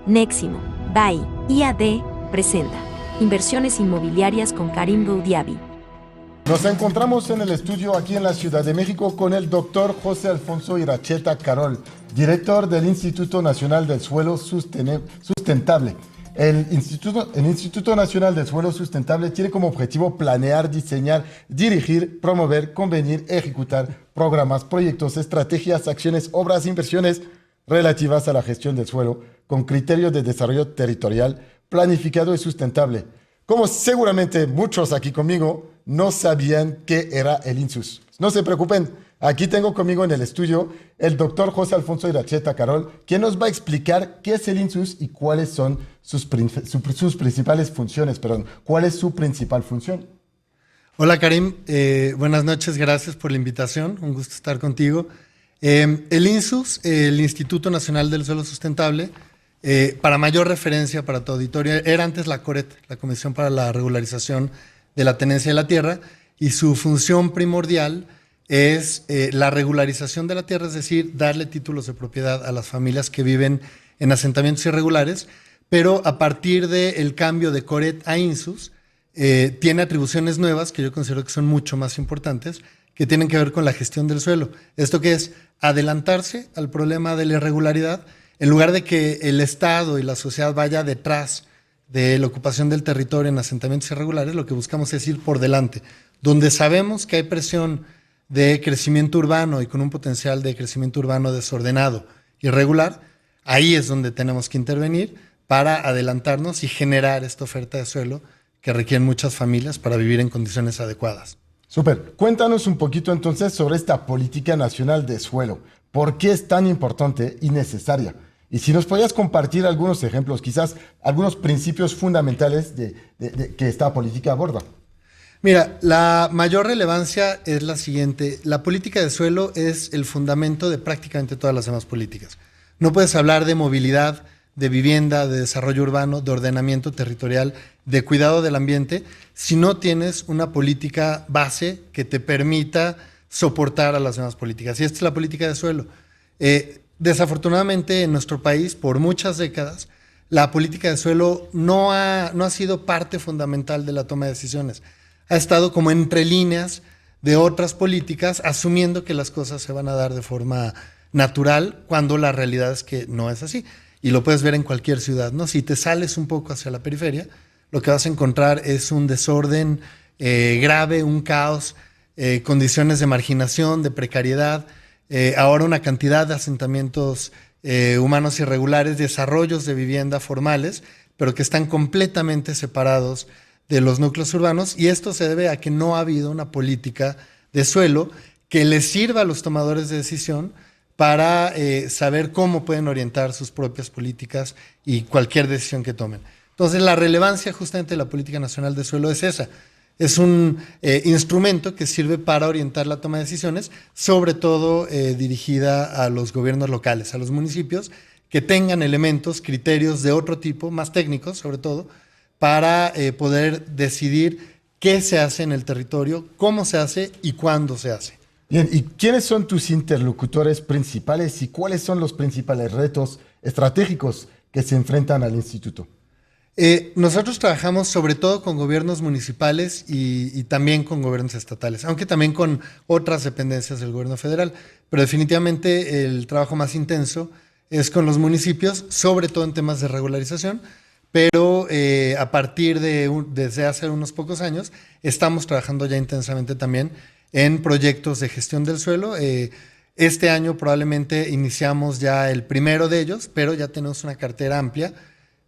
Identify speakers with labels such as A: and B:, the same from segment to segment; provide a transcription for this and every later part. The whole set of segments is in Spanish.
A: Neximo, BAI, IAD, presenta Inversiones Inmobiliarias con Karim Boudiaby.
B: Nos encontramos en el estudio aquí en la Ciudad de México con el doctor José Alfonso Iracheta Carol, director del Instituto Nacional del Suelo Sustentable. El Instituto Nacional del Suelo Sustentable tiene como objetivo planear, diseñar, dirigir, promover, convenir, ejecutar programas, proyectos, estrategias, acciones, obras, inversiones relativas a la gestión del suelo con criterios de desarrollo territorial, planificado y sustentable. Como seguramente muchos aquí conmigo no sabían qué era el INSUS. No se preocupen, aquí tengo conmigo en el estudio el doctor José Alfonso Iracheta Carol, quien nos va a explicar qué es el INSUS y cuáles son sus principales funciones. ¿Cuál es su principal función?
C: Hola Karim, buenas noches, gracias por la invitación, un gusto estar contigo. El INSUS, el Instituto Nacional del Suelo Sustentable, para mayor referencia para tu auditorio, era antes la CORET, la Comisión para la Regularización de la Tenencia de la Tierra, y su función primordial es la regularización de la tierra, es decir, darle títulos de propiedad a las familias que viven en asentamientos irregulares, pero a partir del cambio de CORET a INSUS, tiene atribuciones nuevas que yo considero que son mucho más importantes, que tienen que ver con la gestión del suelo. Esto que es adelantarse al problema de la irregularidad, en lugar de que el Estado y la sociedad vaya detrás de la ocupación del territorio en asentamientos irregulares, lo que buscamos es ir por delante. Donde sabemos que hay presión de crecimiento urbano y con un potencial de crecimiento urbano desordenado, irregular, ahí es donde tenemos que intervenir para adelantarnos y generar esta oferta de suelo que requieren muchas familias para vivir en condiciones adecuadas.
B: Súper. Cuéntanos un poquito entonces sobre esta política nacional de suelo. ¿Por qué es tan importante y necesaria? Y si nos podías compartir algunos ejemplos, quizás algunos principios fundamentales que esta política aborda.
C: Mira, la mayor relevancia es la siguiente. La política de suelo es el fundamento de prácticamente todas las demás políticas. No puedes hablar de movilidad, de vivienda, de desarrollo urbano, de ordenamiento territorial, de cuidado del ambiente, si no tienes una política base que te permita soportar a las demás políticas. Y esta es la política de suelo. Desafortunadamente en nuestro país, por muchas décadas, la política de suelo no ha sido parte fundamental de la toma de decisiones. Ha estado como entre líneas de otras políticas, asumiendo que las cosas se van a dar de forma natural, cuando la realidad es que no es así. Y lo puedes ver en cualquier ciudad, ¿no? Si te sales un poco hacia la periferia, lo que vas a encontrar es un desorden grave, un caos, condiciones de marginación, de precariedad, ahora una cantidad de asentamientos humanos irregulares, desarrollos de vivienda formales, pero que están completamente separados de los núcleos urbanos, y esto se debe a que no ha habido una política de suelo que les sirva a los tomadores de decisión para saber cómo pueden orientar sus propias políticas y cualquier decisión que tomen. Entonces, la relevancia justamente de la Política Nacional de Suelo es esa. Es un instrumento que sirve para orientar la toma de decisiones, sobre todo dirigida a los gobiernos locales, a los municipios, que tengan elementos, criterios de otro tipo, más técnicos sobre todo, para poder decidir qué se hace en el territorio, cómo se hace y cuándo se hace.
B: Bien, ¿y quiénes son tus interlocutores principales y cuáles son los principales retos estratégicos que se enfrentan al instituto?
C: Nosotros trabajamos sobre todo con gobiernos municipales y también con gobiernos estatales, aunque también con otras dependencias del gobierno federal, pero definitivamente el trabajo más intenso es con los municipios, sobre todo en temas de regularización, pero a partir desde hace unos pocos años estamos trabajando ya intensamente también en proyectos de gestión del suelo. Este año probablemente iniciamos ya el primero de ellos, pero ya tenemos una cartera amplia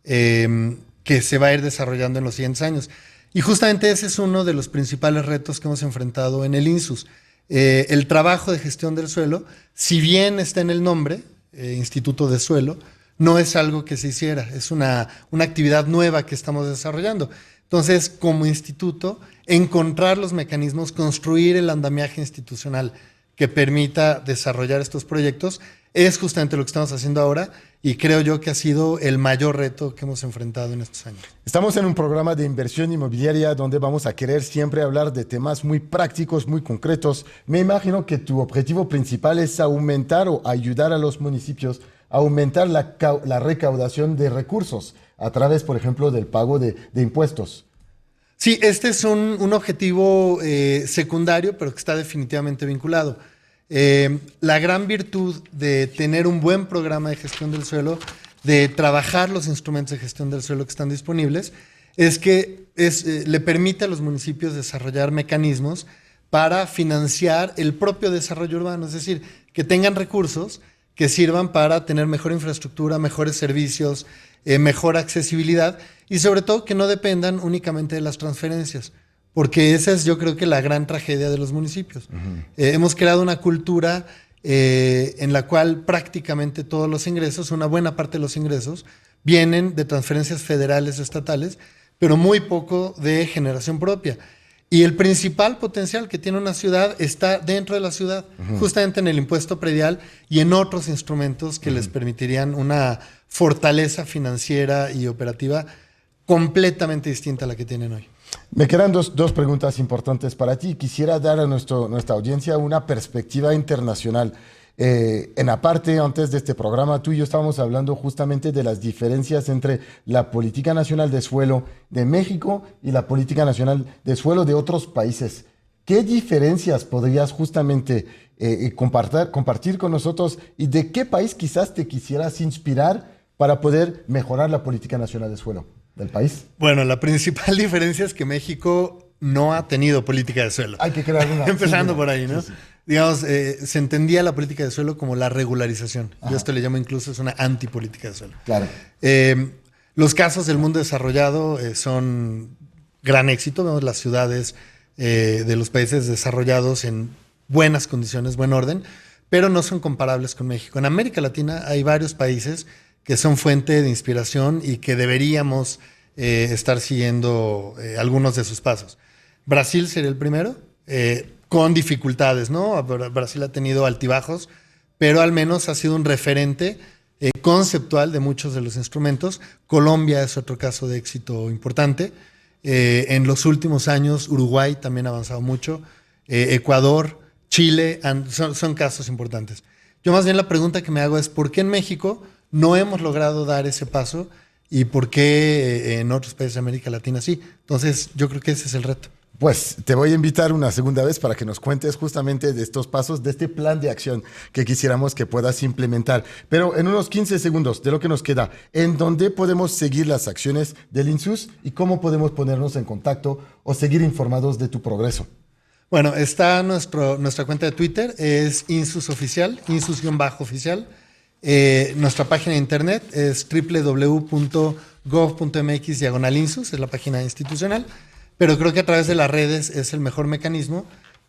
C: que se va a ir desarrollando en los siguientes años. Y justamente ese es uno de los principales retos que hemos enfrentado en el INSUS. El trabajo de gestión del suelo, si bien está en el nombre, Instituto de Suelo, no es algo que se hiciera, es una actividad nueva que estamos desarrollando. Entonces, como instituto, encontrar los mecanismos, construir el andamiaje institucional que permita desarrollar estos proyectos es justamente lo que estamos haciendo ahora, y creo yo que ha sido el mayor reto que hemos enfrentado en estos años.
B: Estamos en un programa de inversión inmobiliaria donde vamos a querer siempre hablar de temas muy prácticos, muy concretos. Me imagino que tu objetivo principal es aumentar o ayudar a los municipios aumentar la recaudación de recursos a través, por ejemplo, del pago de impuestos.
C: Sí, este es un objetivo secundario, pero que está definitivamente vinculado. La gran virtud de tener un buen programa de gestión del suelo, de trabajar los instrumentos de gestión del suelo que están disponibles, es que le permite a los municipios desarrollar mecanismos para financiar el propio desarrollo urbano, es decir, que tengan recursos que sirvan para tener mejor infraestructura, mejores servicios, mejor accesibilidad y sobre todo que no dependan únicamente de las transferencias, porque esa es yo creo que la gran tragedia de los municipios. Hemos creado una cultura en la cual prácticamente todos los ingresos, una buena parte de los ingresos, vienen de transferencias federales o estatales, pero muy poco de generación propia. Y el principal potencial que tiene una ciudad está dentro de la ciudad, justamente en el impuesto predial y en otros instrumentos que les permitirían una fortaleza financiera y operativa completamente distinta a la que tienen hoy.
B: Me quedan dos preguntas importantes para ti. Quisiera dar a nuestra audiencia una perspectiva internacional. En aparte, antes de este programa, tú y yo estábamos hablando justamente de las diferencias entre la política nacional de suelo de México y la política nacional de suelo de otros países. ¿Qué diferencias podrías justamente compartir con nosotros y de qué país quizás te quisieras inspirar para poder mejorar la política nacional de suelo del país?
C: Bueno, la principal diferencia es que México no ha tenido política de suelo.
B: Hay que crear una.
C: Empezando
B: sí,
C: por ahí, ¿no? Sí, sí. Digamos, se entendía la política de suelo como la regularización. Ajá. Yo esto le llamo incluso es una antipolítica de suelo.
B: Claro.
C: Los casos del mundo desarrollado son gran éxito. Vemos las ciudades de los países desarrollados en buenas condiciones, buen orden, pero no son comparables con México. En América Latina hay varios países que son fuente de inspiración y que deberíamos estar siguiendo algunos de sus pasos. Brasil sería el primero, con dificultades, ¿no? Brasil ha tenido altibajos, pero al menos ha sido un referente conceptual de muchos de los instrumentos. Colombia es otro caso de éxito importante. En los últimos años, Uruguay también ha avanzado mucho. Ecuador, Chile, son casos importantes. Yo más bien la pregunta que me hago es, ¿por qué en México no hemos logrado dar ese paso y por qué en otros países de América Latina sí? Entonces, yo creo que ese es el reto.
B: Pues te voy a invitar una segunda vez para que nos cuentes justamente de estos pasos, de este plan de acción que quisiéramos que puedas implementar. Pero en unos 15 segundos de lo que nos queda, ¿en dónde podemos seguir las acciones del INSUS y cómo podemos ponernos en contacto o seguir informados de tu progreso?
C: Bueno, está nuestra cuenta de Twitter, es INSUS Oficial, INSUS-oficial. Nuestra página de internet es www.gov.mx/INSUS, es la página institucional. Pero creo que a través de las redes es el mejor mecanismo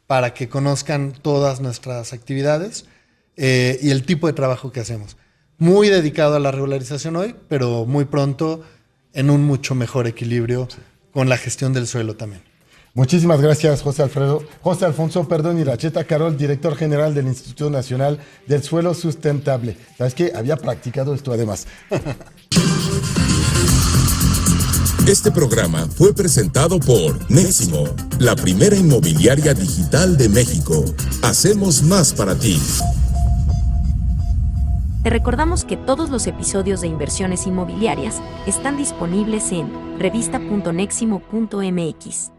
C: para que conozcan todas nuestras actividades y el tipo de trabajo que hacemos. Muy dedicado a la regularización hoy, pero muy pronto en un mucho mejor equilibrio con la gestión del suelo también.
B: Muchísimas gracias, José Alfonso Iracheta Carol, director general del Instituto Nacional del Suelo Sustentable. ¿Sabes qué? Había practicado esto además.
D: Este programa fue presentado por Neximo, la primera inmobiliaria digital de México. Hacemos más para ti.
A: Te recordamos que todos los episodios de Inversiones Inmobiliarias están disponibles en revista.neximo.mx.